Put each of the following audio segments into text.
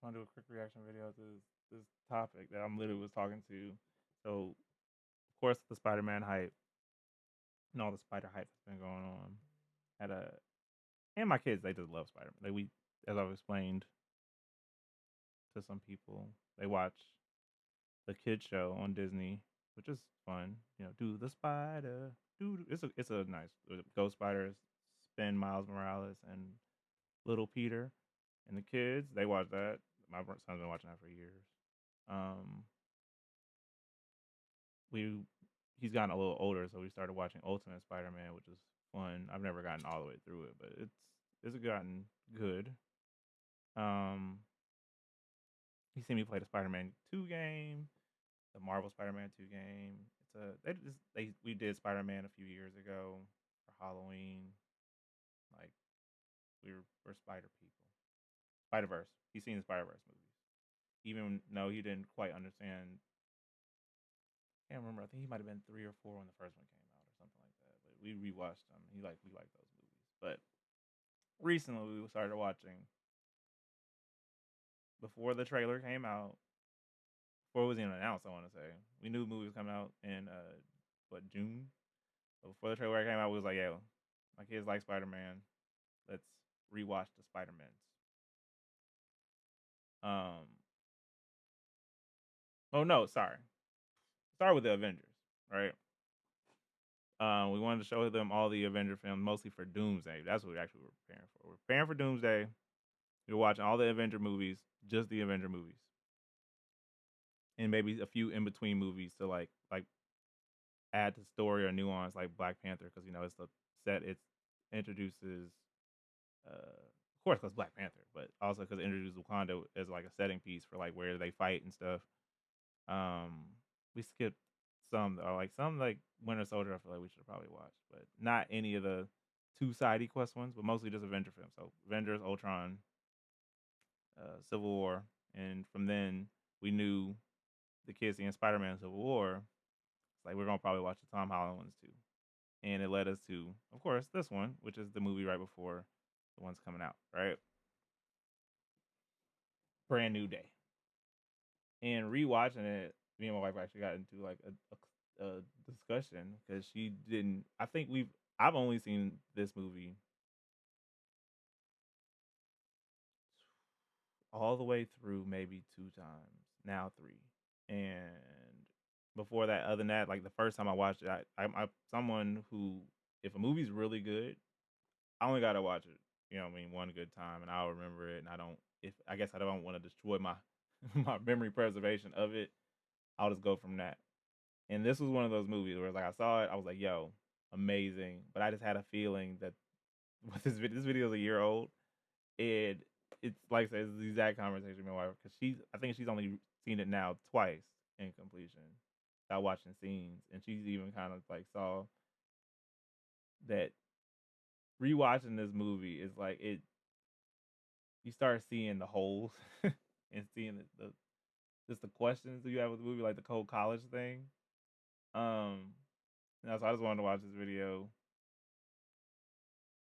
want to do a quick reaction video to this topic that I'm literally was talking to. So, of course, the Spider-Man hype and all the Spider hype that's been going on. Had a and my kids, they just love Spider-Man. As I've explained to some people, they watch the kids show on Disney, which is fun. Do the spider, do it's a nice Ghost Spiders, Spin Miles Morales, and Little Peter, and the kids they watch that. My son's been watching that for years. Um, we he's gotten a little older, so we started watching Ultimate Spider-Man, which is fun. I've never gotten all the way through it, but it's gotten good. Um, he seen me play the Spider-Man 2 game, the Marvel Spider-Man 2 game. We did Spider-Man a few years ago for Halloween. Like we're Spider people. Spider Verse. He's seen the Spider Verse movies, even though he didn't quite understand. I can't remember. I think he might have been 3 or 4 when the first one came out, or something like that. But we rewatched them. We like those movies. But recently we started watching before the trailer came out. Before it was even announced, I want to say we knew the movie was coming out in June. But before the trailer came out, we was like, "Yo, my kids like Spider Man. Let's rewatch the Spider Mans." Um. Oh no, sorry. Start with the Avengers, right? We wanted to show them all the Avenger films, mostly for Doomsday. That's what we actually were preparing for. We're preparing for Doomsday. We were watching all the Avenger movies, just the Avenger movies, and maybe a few in between movies to like add to story or nuance, like Black Panther, because it's the set. It introduces, of course, because Black Panther, but also because it introduces Wakanda as like a setting piece for like where they fight and stuff. We skipped some though, like some like Winter Soldier. I feel like we should probably watch, but not any of the two side quest ones, but mostly just Avenger films. So Avengers, Ultron, Civil War, and from then we knew the kids seeing Spider-Man Civil War. It's like we're gonna probably watch the Tom Holland ones too, and it led us to, of course, this one, which is the movie right before the one's coming out, right? Brand New Day. And rewatching it, me and my wife actually got into like a discussion because she didn't. I think I've only seen this movie all the way through maybe 2 times, now three. And before that, other than that, like the first time I watched it, I'm someone who, if a movie's really good, I only gotta watch it. One good time, and I'll remember it. And I don't. If I guess I don't want to destroy my my memory preservation of it, I'll just go from that. And this was one of those movies where like I saw it, I was like, "Yo, amazing!" But I just had a feeling that with this video is a year old, and it's like I said, it's the exact conversation with my wife because I think she's only seen it now twice in completion, without watching scenes, and she's even kind of like saw that rewatching this movie is like it. You start seeing the holes and seeing the just the questions that you have with the movie, like the cold college thing. Um, so I just wanted to watch this video.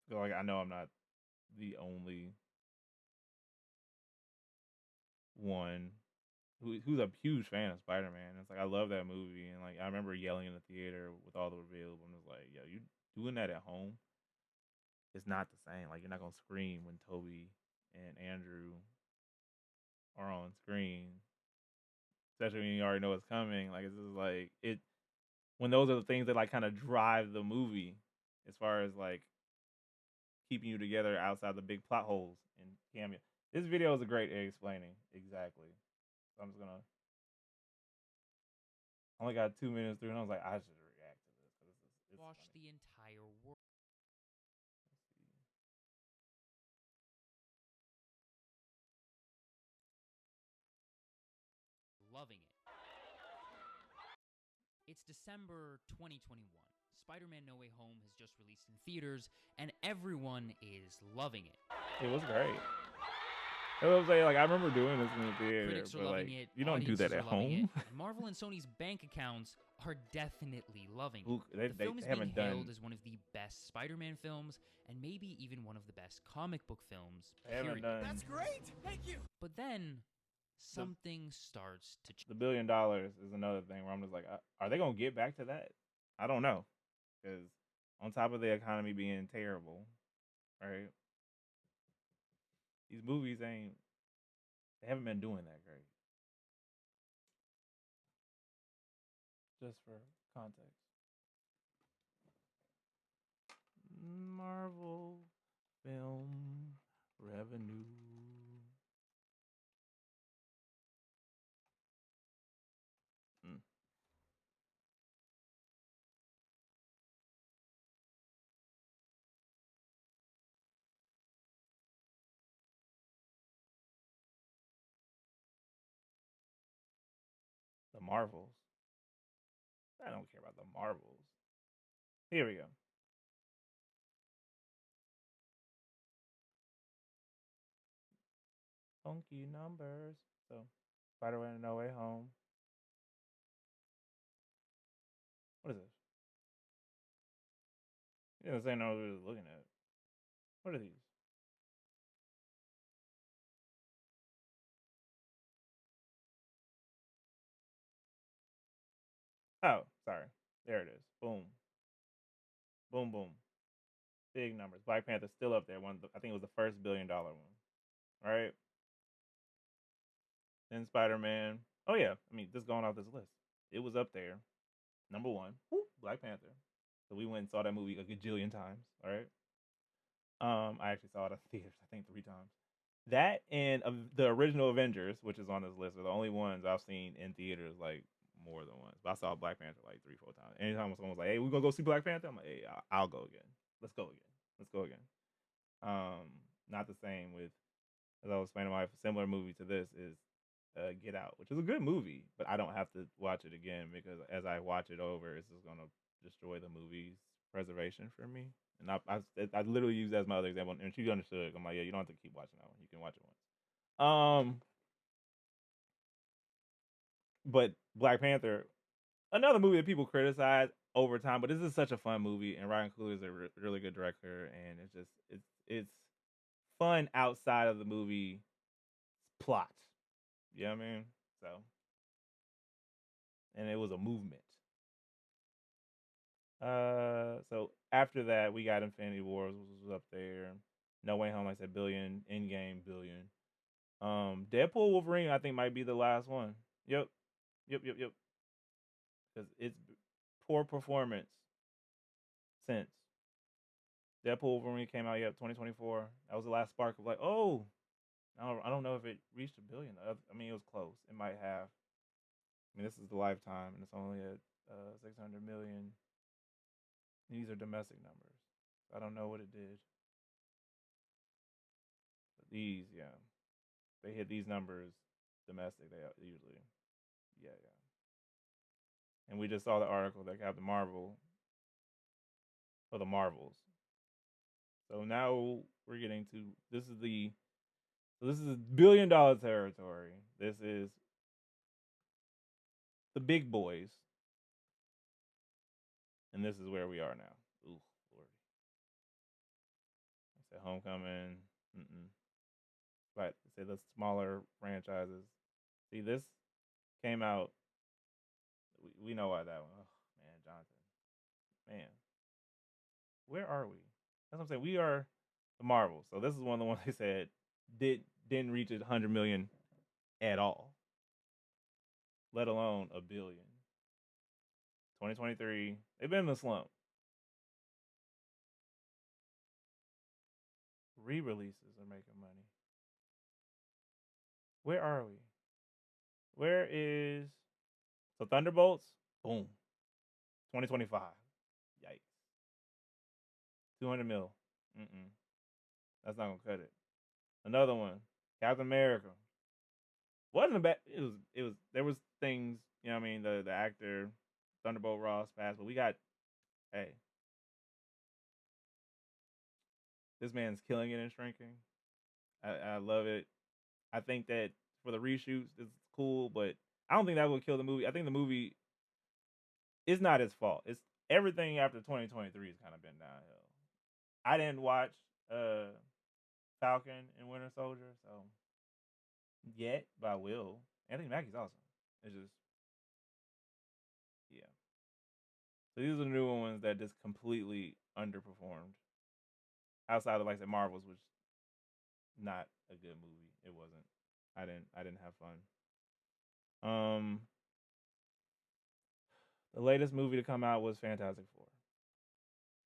So like I know I'm not the only one who's a huge fan of Spider Man. It's like I love that movie, and like I remember yelling in the theater with all the reveals. And it's like, yo, you doing that at home? It's not the same. Like you're not gonna scream when Toby and Andrew are on screen, especially when you already know what's coming. Like it's just like it when those are the things that like kind of drive the movie as far as like keeping you together outside the big plot holes and cameo. This video is a great at explaining exactly. So I'm just gonna. I only got 2 minutes through, and I was like, I should react to this because it's Watch funny. the entire world. Loving it. It's December 2021. Spider Man No Way Home has just released in theaters, and everyone is loving it. It was great. That's what I'm saying. Like I remember doing this in the theater, Critics are but loving like it, you don't do that audiences at are loving it, home. and Marvel and Sony's bank accounts are definitely loving Ooh, it. The film is being haven't hailed done. as one of the best Spider-Man films, and maybe even one of the best comic book films, They haven't period. done. That's great. Thank you. But then something starts to change. The $1 billion is another thing where I'm just like, are they gonna get back to that? I don't know, because on top of the economy being terrible, right? These movies ain't. They haven't been doing that great. Just for context, Marvel film revenue. Mm. The Marvels. I don't care about the Marvels. Here we go. Funky numbers. So, Spider-Man No Way Home. What is this? Yeah, this ain't no what we was looking at. What are these? Oh, sorry. There it is. Boom. Boom, boom. Big numbers. Black Panther's still up there. I think it was the first $1 billion one. Right? Then Spider Man. Oh yeah. I mean, just going off this list. It was up there. Number one. Whoop, Black Panther. So we went and saw that movie a gajillion times. All right. I actually saw it in theaters, I think 3 times. That and the original Avengers, which is on this list, are the only ones I've seen in theaters like more than once. But I saw Black Panther like 3, 4 times. Anytime someone was like, "Hey, we gonna go see Black Panther," I'm like, "Hey, I'll go again. Let's go again. Let's go again." Not the same with, as I was explaining, my similar movie to this is Get Out, which is a good movie, but I don't have to watch it again because as I watch it over, it's just gonna destroy the movie's preservation for me. And I literally use that as my other example, and she understood. I'm like, yeah, you don't have to keep watching that one. You can watch it once. But Black Panther, another movie that people criticize over time, but this is such a fun movie, and Ryan Coogler is a really good director, and it's fun outside of the movie plot. You know what I mean? So, and it was a movement. So after that, we got Infinity Wars, which was up there. No Way Home, like I said, billion. Endgame, billion. Deadpool Wolverine, I think might be the last one. Yep. Because it's poor performance since Deadpool Wolverine came out. Yep, 2024. That was the last spark of like, oh, I don't know if it reached a billion. I mean, it was close. It might have. I mean, this is the Lifetime, and it's only at 600 million. These are domestic numbers. I don't know what it did. But these, yeah, they hit these numbers domestic. They usually, yeah. And we just saw the article that Captain Marvel for the Marvels. So now we're getting to this is $1 billion territory. This is the big boys, and this is where we are now. Ooh, lordy. I said Homecoming. Mm-mm. But say the smaller franchises. See, this came out. We know why that one. Oh man, Jonathan. Man, where are we? That's what I'm saying. We are the Marvels. So this is one of the ones they said didn't reach 100 million at all, let alone a billion. 2023, they've been in a slump. Re-releases are making money. Where are we? Where is so Thunderbolts? Boom. 2025. Yikes. 200 mil. Mm-mm. That's not gonna cut it. Another one. Captain America. Wasn't a bad. It was. There was things. You know what I mean? The actor Thunderbolt Ross passed, but we got. Hey, this man's killing it and shrinking. I love it. I think that for the reshoots, it's cool, but I don't think that would kill the movie. I think the movie is not its fault. It's everything after 2023 has kind of been downhill. I didn't watch uh Falcon and Winter Soldier, so yet, but I will. Anthony Mackie's awesome. It's just yeah. So these are the new ones that just completely underperformed. Outside of like the Marvels, which not a good movie. It wasn't. I didn't have fun. The latest movie to come out was Fantastic Four.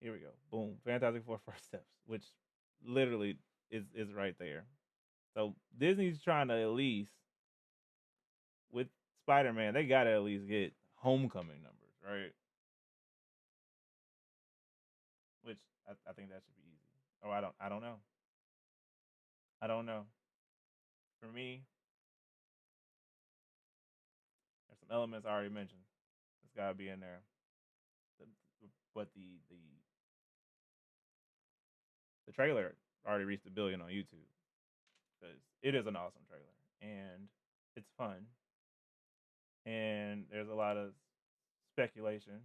Here we go. Boom. Fantastic Four First Steps, which literally is right there. So Disney's trying to at least with Spider Man, they gotta at least get homecoming numbers, right? Which I think that should be easy. Oh, I don't know. I don't know. For me, there's some elements I already mentioned. It's gotta be in there. The, but the trailer already reached 1 billion on YouTube because it is an awesome trailer and it's fun and there's a lot of speculation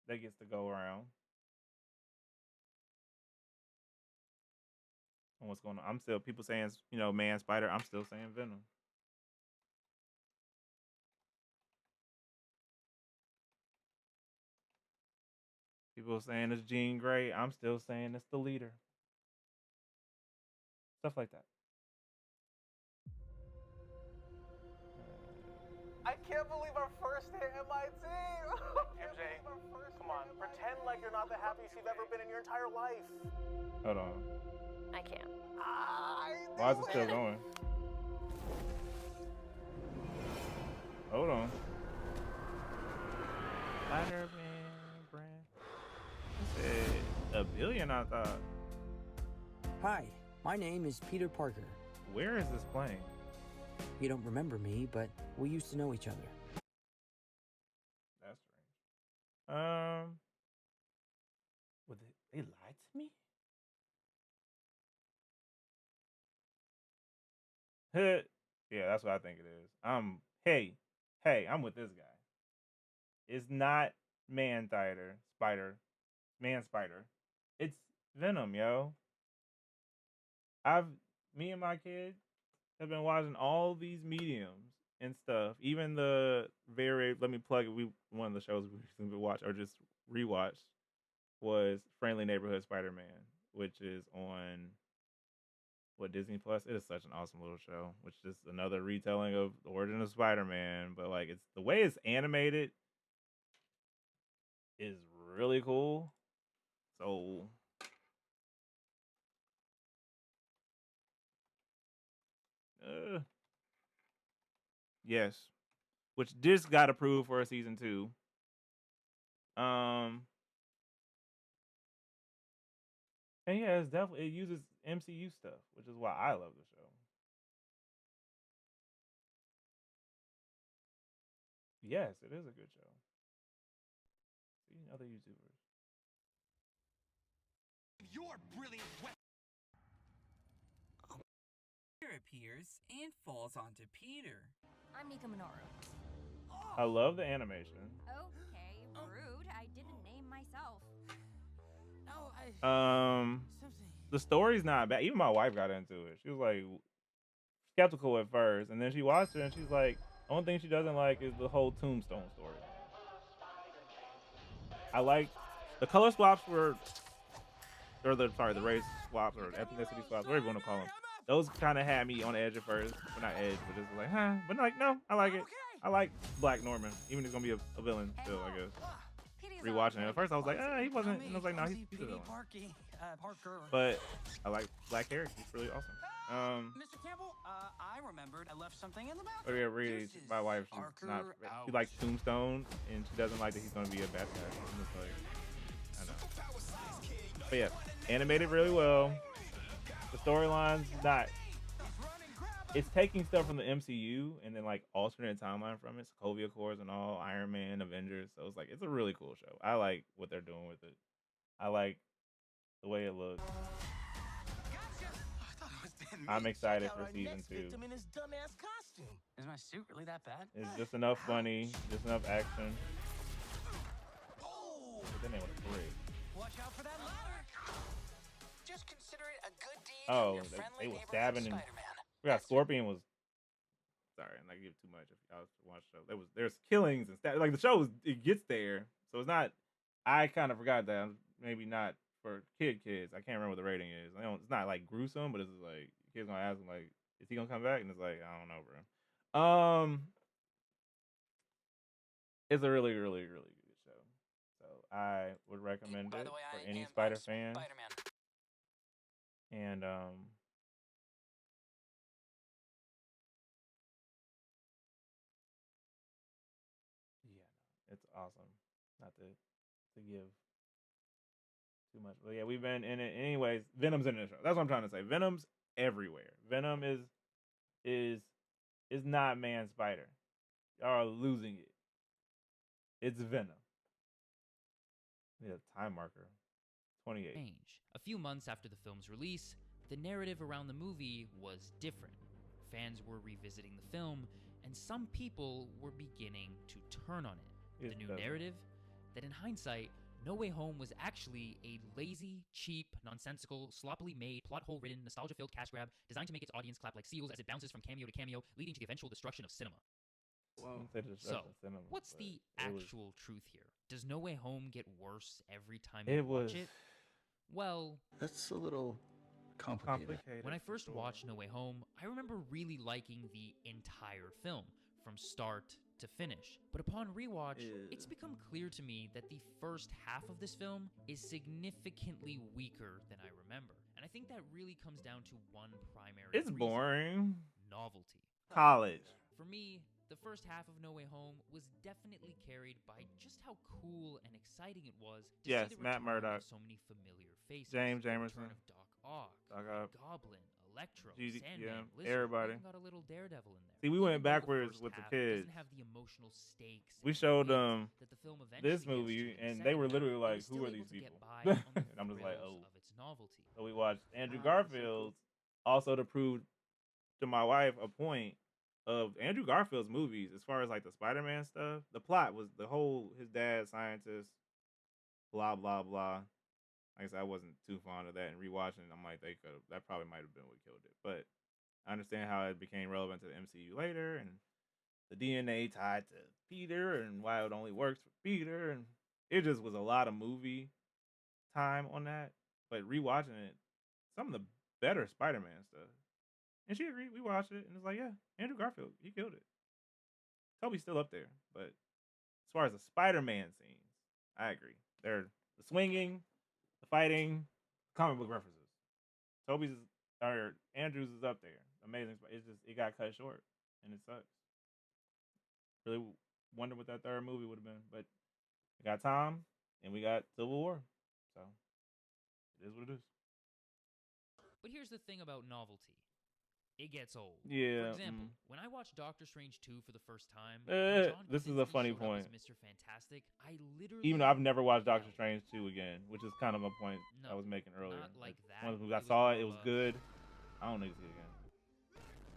that gets to go around on what's going on. I'm still people saying man spider. I'm still saying Venom. People saying it's Jean Grey. I'm still saying it's the leader. Stuff like that. I can't believe our first hit MIT. MJ, come on, pretend like you're not the happiest you've ever been in your entire life. Hold on. I can't. Why is it still going? Hold on. Spider-Man brand. I said 1 billion, I thought. Hi, my name is Peter Parker. Where is this playing? You don't remember me, but we used to know each other. That's strange. Would they lied to me? Yeah, that's what I think it is. Hey, I'm with this guy. It's not man spider. It's Venom, yo. Me and my kids have been watching all these mediums and stuff. Even the let me plug it. One of the shows we recently watched or just rewatched was Friendly Neighborhood Spider-Man, which is on Disney Plus. It is such an awesome little show, which is another retelling of the origin of Spider-Man. But like it's the way it's animated is really cool. So yes, which just got approved for a season 2. And yeah, it uses MCU stuff, which is why I love the show. Yes, it is a good show. See other YouTubers. Your brilliant Peter appears and falls onto Peter. I'm Nika Minoru. I love the animation. Okay, rude. I didn't name myself. No, The story's not bad. Even my wife got into it. She was like skeptical at first, and then she watched it, and she's like, the only thing she doesn't like is the whole Tombstone story. I like the color swaps the race swaps or ethnicity swaps, whatever you want to call them. Those kind of had me on edge at first. Well, not edge, but just like, huh? But like, no, I like it. I like Black Norman, even if he's gonna be a villain still, I guess. Rewatching it, at first I was like, he wasn't. And I was like, no, he's a villain. Parker. But I like Black Hair. He's really awesome. Mr. Campbell, I remembered I left something in the bathroom. Oh yeah, really, my wife, she likes Tombstone, and she doesn't like that he's gonna be a bad guy. I'm just like, I know. But yeah, animated really well. The storyline's not. It's taking stuff from the MCU and then like alternate timeline from it, Sokovia Accords and all, Iron Man, Avengers. So it's like it's a really cool show. I like what they're doing with it. I like the way it looks. Gotcha. I thought it was dead I'm excited for season 2. In his dumbass costume. Is my suit really that bad? It's just enough funny, just enough action. Oh! But then they would have three. Watch out for that ladder. Just consider it a good deed Oh, from your they friendly was neighborhood stabbing and Spider-Man. we got Scorpion was. Sorry, I'm not giving too much if y'all watch the show. There's killings and stuff. Like the show it gets there, so it's not. I kind of forgot that maybe not for kids. I can't remember what the rating is. It's not like gruesome, but it's like kids gonna ask him like, is he gonna come back? And it's like I don't know, bro. It's a really, really, really good show. So I would recommend By it the way, for I any am Spider fan. Spider-Man. And yeah, it's awesome. Not to give too much, but yeah, we've been in it anyways. Venom's in the show. That's what I'm trying to say. Venom's everywhere. Venom is not man Spider. Y'all are losing it. It's Venom. Yeah, time marker. 28. Change. A few months after the film's release, the narrative around the movie was different. Fans were revisiting the film, and some people were beginning to turn on it. The new narrative? That in hindsight, No Way Home was actually a lazy, cheap, nonsensical, sloppily made, plot-hole-ridden, nostalgia-filled cash grab designed to make its audience clap like seals as it bounces from cameo to cameo, leading to the eventual destruction of cinema. So, what's the actual truth here? Does No Way Home get worse every time you watch it? Well, that's a little complicated. When I first watched No Way Home, I remember really liking the entire film, from start to finish. But upon rewatch, it's become clear to me that the first half of this film is significantly weaker than I remember. And I think that really comes down to one primary reason. It's boring. Novelty. College. For me, the first half of No Way Home was definitely carried by just how cool and exciting it was to see the Matt return Murdock. of so many familiar faces. James The Jamerson. return of Doc Ock, Doc Ock. Goblin, Electro, GD, Sandman, yeah, Lizard, everybody. even got a little Daredevil in there. See, we Even went though backwards first with the half kids. Doesn't have the emotional stakes We and showed weight them that the film eventually this movie, gets to in the and they were second literally half. like, It was "Who still are able these to get people?" by on the And I'm just like, thrills "Oh." of its novelty. So we watched Andrew Garfield's, also to prove to my wife a point of Andrew Garfield's movies, as far as like the Spider-Man stuff. The plot was his dad, scientist, blah blah blah. Like I said, I wasn't too fond of that. And rewatching, I'm like, that probably might have been what killed it. But I understand how it became relevant to the MCU later, and the DNA tied to Peter, and why it only works for Peter, and it just was a lot of movie time on that. But rewatching it, some of the better Spider-Man stuff. And she agreed. We watched it, and it's like, yeah, Andrew Garfield, he killed it. Toby's still up there, but as far as the Spider-Man scenes, I agree. They're the swinging, the fighting, comic book references. Andrews is up there. Amazing. It's just it got cut short, and it sucks. Really wonder what that third movie would have been, but we got Tom, and we got Civil War, so it is what it is. But here's the thing about novelty. It gets old. Yeah. For example, when I watched Doctor Strange 2 for the first time, this is a funny point. Mr. Fantastic, I literally, even though I've never watched Doctor Strange 2 again, which is kind of a point I was making earlier. Not like that. When I saw it, it was good. I don't need to see it again.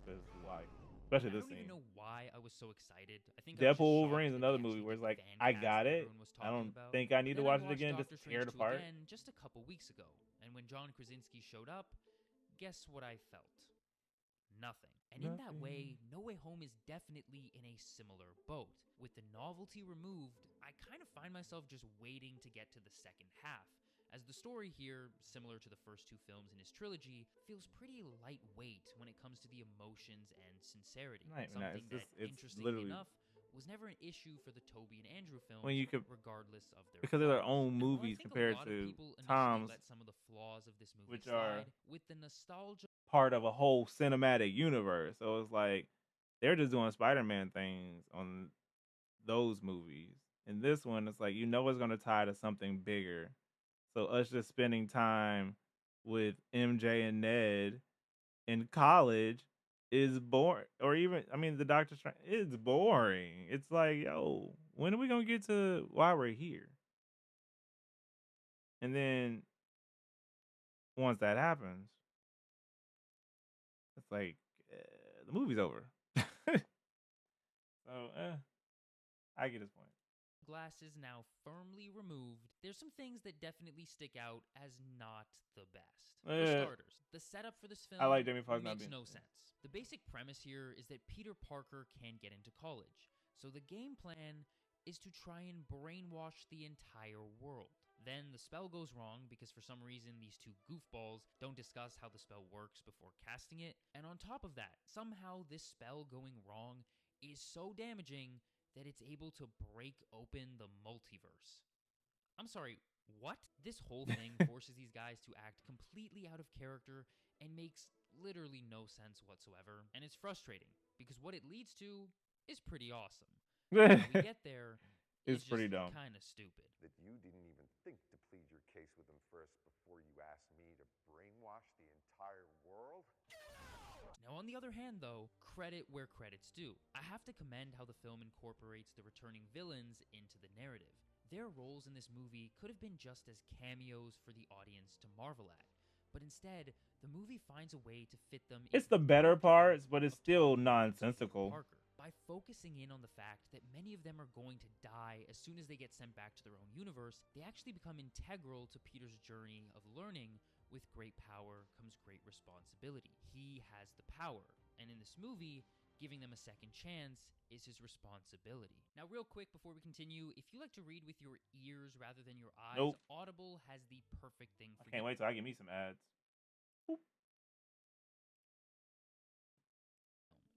Because why? Especially this scene. I don't even know why I was so excited. I think Deadpool Wolverine is another movie where it's like, I got it. I don't think I need to watch it again just to tear it apart. Just a couple weeks ago, and when John Krasinski showed up, guess what I felt? Nothing. And in that way, No Way Home is definitely in a similar boat. With the novelty removed, I kind of find myself just waiting to get to the second half, as the story here, similar to the first two films in his trilogy, feels pretty lightweight when it comes to the emotions and sincerity. Something that, interestingly enough, was never an issue for the Tobey and Andrew films, regardless of their because they're their own movies compared to Tom's, let some of the flaws of this movie which are with the nostalgia part of a whole cinematic universe. So it's like they're just doing Spider-Man things on those movies. In this one, it's like it's going to tie to something bigger. So us just spending time with MJ and Ned in college is boring. Or even, the Doctor Strange is boring. It's like, yo, when are we going to get to why we're here? And then once that happens, it's like the movie's over. So I get his point. Glass is now firmly removed, there's some things that definitely stick out as not the best. For starters, the setup for this film I like Jamie Foxx not makes being no sense. The basic premise here is that Peter Parker can't get into college, so the game plan is to try and brainwash the entire world. Then the spell goes wrong because for some reason these two goofballs don't discuss how the spell works before casting it, and on top of that, somehow this spell going wrong is so damaging that it's able to break open the multiverse. I'm sorry, what? This whole thing forces these guys to act completely out of character and makes literally no sense whatsoever, and it's frustrating because what it leads to is pretty awesome. When we get there, It's just pretty dumb. kind of stupid. That you didn't even think to plead your case with them first before you asked me to brainwash the entire world? Now, on the other hand, though, credit where credit's due. I have to commend how the film incorporates the returning villains into the narrative. Their roles in this movie could have been just as cameos for the audience to marvel at, but instead, the movie finds a way to fit them It's into the better background parts, but it's of still Toby and Peter nonsensical. Parker. By focusing in on the fact that many of them are going to die as soon as they get sent back to their own universe, they actually become integral to Peter's journey of learning. With great power comes great responsibility. He has the power, and in this movie, giving them a second chance is his responsibility. Now, real quick before we continue, if you like to read with your ears rather than your eyes, Nope. Audible has the perfect thing for I can't you. wait till I get me some ads.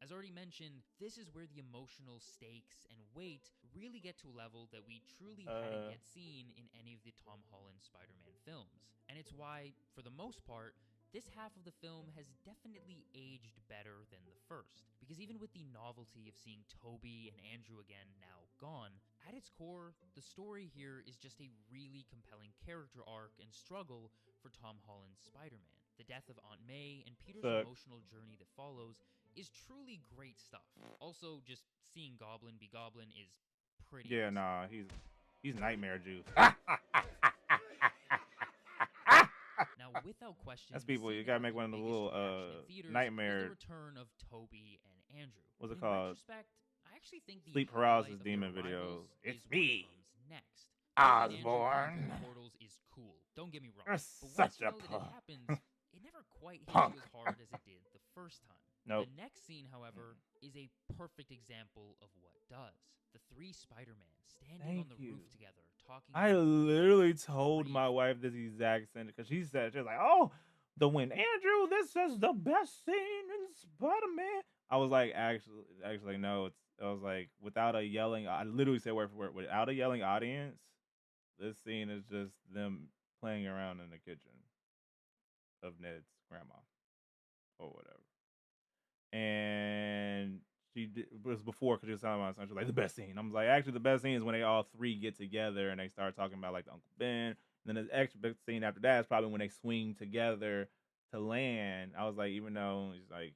As already mentioned, this is where the emotional stakes and weight really get to a level that we truly hadn't yet seen in any of the Tom Holland Spider-Man films. And it's why, for the most part, this half of the film has definitely aged better than the first. Because even with the novelty of seeing Toby and Andrew again now gone, at its core, the story here is just a really compelling character arc and struggle for Tom Holland's Spider-Man. The death of Aunt May and Peter's emotional journey that follows is truly great stuff. Also, just seeing Goblin be Goblin is pretty awesome. Nah, he's nightmare juice. Now, without question, That's people. You gotta make one of the little nightmare. The return of Toby and Andrew. What's it In called? retrospect, I actually think the Sleep highlight paralysis of demon their videos. arrivals It's is what me, comes next. Osborn. Andrew portals is cool. Don't get me wrong. You're But such once you a know that punk. it happens, it never quite hits Punk. you as hard as it did the first time. Nope. The next scene, however, is a perfect example of what does. The three Spider-Man standing on the roof together, talking. I literally told my wife this exact sentence because she said, she was like, "Oh, the when Andrew, this is the best scene in Spider-Man." I was like, actually, no. I was like, without a yelling, I literally said word for word, without a yelling audience, this scene is just them playing around in the kitchen of Ned's grandma or whatever. And it was before because she was telling my son, she was like, the best scene. I was like, actually, the best scene is when they all three get together and they start talking about like the Uncle Ben. And then the extra big scene after that is probably when they swing together to land. I was like, even though he's like,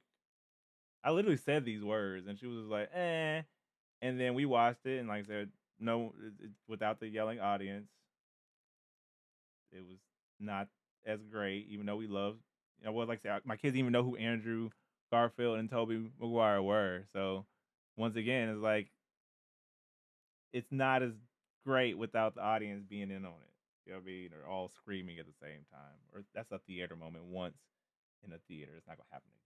I literally said these words, and she was like, eh. And then we watched it, and like I said, no, without the yelling audience, it was not as great. Even though we loved, like I said, my kids even know who Andrew Garfield and Tobey Maguire were. So once again, it's like it's not as great without the audience being in on it. You know what I mean? Or all screaming at the same time. Or that's a theater moment once in a theater. It's not gonna happen again.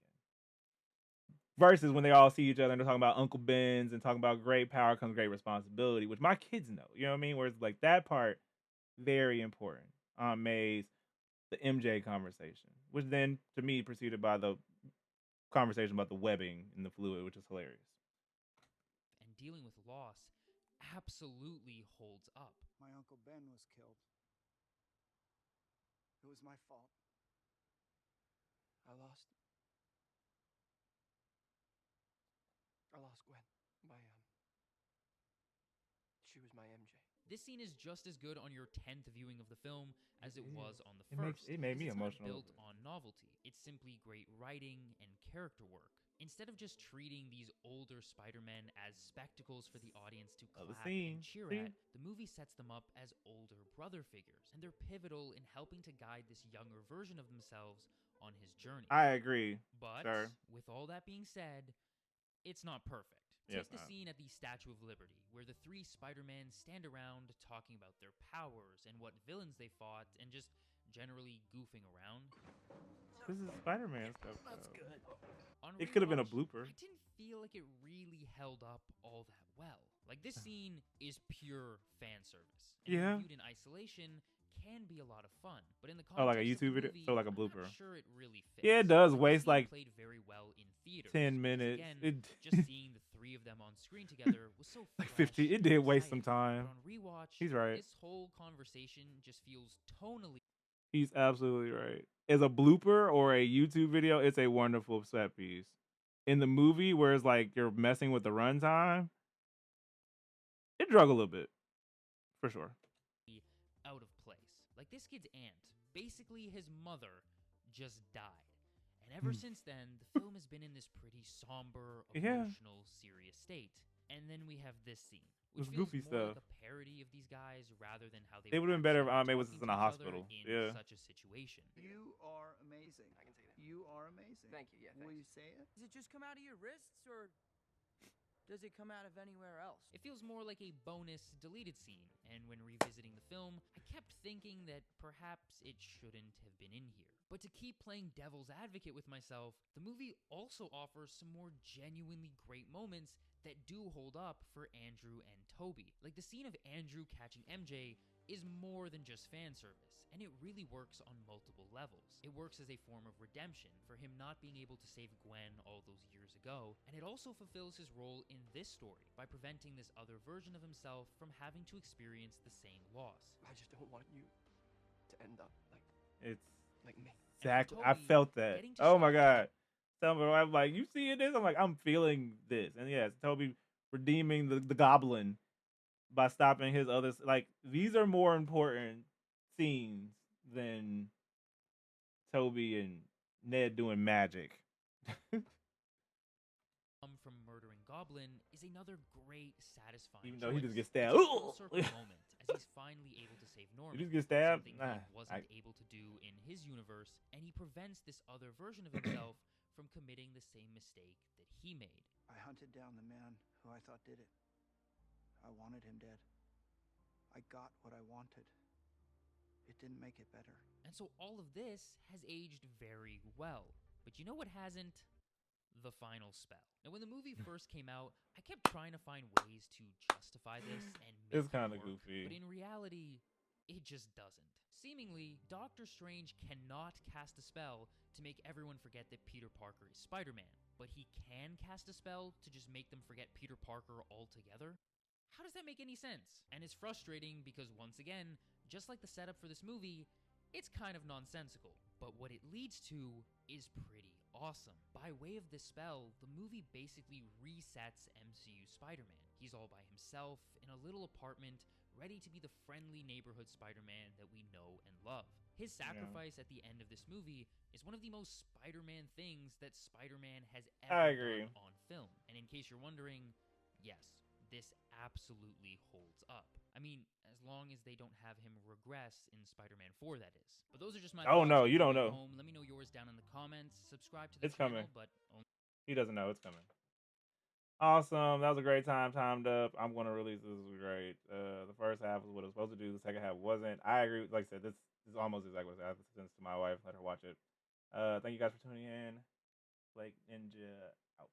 Versus when they all see each other and they're talking about Uncle Ben's and talking about great power comes great responsibility, which my kids know. You know what I mean? Whereas like that part, very important. Aunt May's, the MJ conversation, which then to me preceded by the conversation about the webbing in the fluid, which is hilarious. And dealing with loss absolutely holds up. My Uncle Ben was killed. It was my fault. I lost Gwen. She was my MJ. This scene is just as good on your 10th viewing of the film as it was on the It first. made me it's emotional. Not built on novelty. It's simply great writing and character work. Instead of just treating these older Spider-Men as spectacles for the audience to clap and cheer at, the movie sets them up as older brother figures, and they're pivotal in helping to guide this younger version of themselves on his journey. I agree. But sir. with all that being said, it's not perfect. Yes, Take the scene at the Statue of Liberty, where the three Spider-Mans stand around talking about their powers and what villains they fought and just generally goofing around. This is Spider-Man stuff. That's good. On It could have been a rewatch, blooper. I didn't feel like it really held up all that well. Like, this scene is pure fan service. And Yeah. viewed in isolation can be a lot of fun, but in the context Oh, like a of the YouTube video? movie, So like a I'm blooper. not sure it really fits. Yeah, it does Like, waste this scene like played very well in theaters. 10 because, minutes. Again, just seeing the three of them on screen together was so like fresh 50. It and did waste some exciting. time. But on rewatch, He's right. this whole conversation just feels tonally. He's absolutely right. As a blooper or a YouTube video, it's a wonderful set piece. In the movie, where it's like you're messing with the runtime, it drug a little bit, for sure. Out of place. Like, this kid's aunt, basically his mother, just died. And ever since then, the film has been in this pretty somber, Yeah. emotional, serious state. And then we have this scene, This which feels goofy more stuff. like a parody of these guys rather than how they It would would've been better if actually Aunt May was talking in to a each other hospital. in Yeah. such a situation. You are amazing. I can say that. You are amazing. Thank you. Yeah, Will thanks. you say it? Does it just come out of your wrists, or does it come out of anywhere else? It feels more like a bonus deleted scene, and when revisiting the film, I kept thinking that perhaps it shouldn't have been in here. But to keep playing devil's advocate with myself, the movie also offers some more genuinely great moments that do hold up for Andrew and Toby. Like, the scene of Andrew catching MJ is more than just fan service, and it really works on multiple levels. It works as a form of redemption for him not being able to save Gwen all those years ago, and it also fulfills his role in this story by preventing this other version of himself from having to experience the same loss. I just don't want you to end up It's like me. exactly. And I Toby felt that. getting to Oh my show- god. Tell me, I'm like, you seeing this? I'm like, I'm feeling this. And yes, Toby redeeming the goblin by stopping his other. Like, these are more important scenes than Toby and Ned doing magic. From murdering Goblin is another great, satisfying Even though he just choice. gets stabbed. It's a full circle moment as he's finally able to save Norman. just get stabbed? Something Nah, he wasn't able to do in his universe, and he prevents this other version of himself from committing the same mistake that he made. I hunted down the man who I thought did it. I wanted him dead. I got what I wanted. It didn't make it better. And so all of this has aged very well. But you know what hasn't? The final spell. Now, when the movie first came out, I kept trying to find ways to justify this and make It's it kinda work, goofy. but in reality, it just doesn't. Seemingly, Doctor Strange cannot cast a spell to make everyone forget that Peter Parker is Spider-Man, but he can cast a spell to just make them forget Peter Parker altogether? How does that make any sense? And it's frustrating because, once again, just like the setup for this movie, it's kind of nonsensical. But what it leads to is pretty awesome. By way of this spell, the movie basically resets MCU Spider-Man. He's all by himself in a little apartment, ready to be the friendly neighborhood Spider-Man that we know and love. His sacrifice at the end of this movie is one of the most Spider-Man things that Spider-Man has I ever agree. done on film. And in case you're wondering, yes, this absolutely holds up. I mean, as long as they don't have him regress in Spider-Man 4, that is. But those are just my Oh, thoughts. no, If you you're don't know. Home, let me know yours down in the comments. Subscribe to the It's channel, coming. but only He doesn't know it's coming. Awesome. That was a great time. Timed up. I'm going to release this. Was great. The first half was what it was supposed to do. The second half wasn't. I agree. Like I said, this is almost exactly what I sent to my wife. Let her watch it. Thank you guys for tuning in. Blake Ninja out.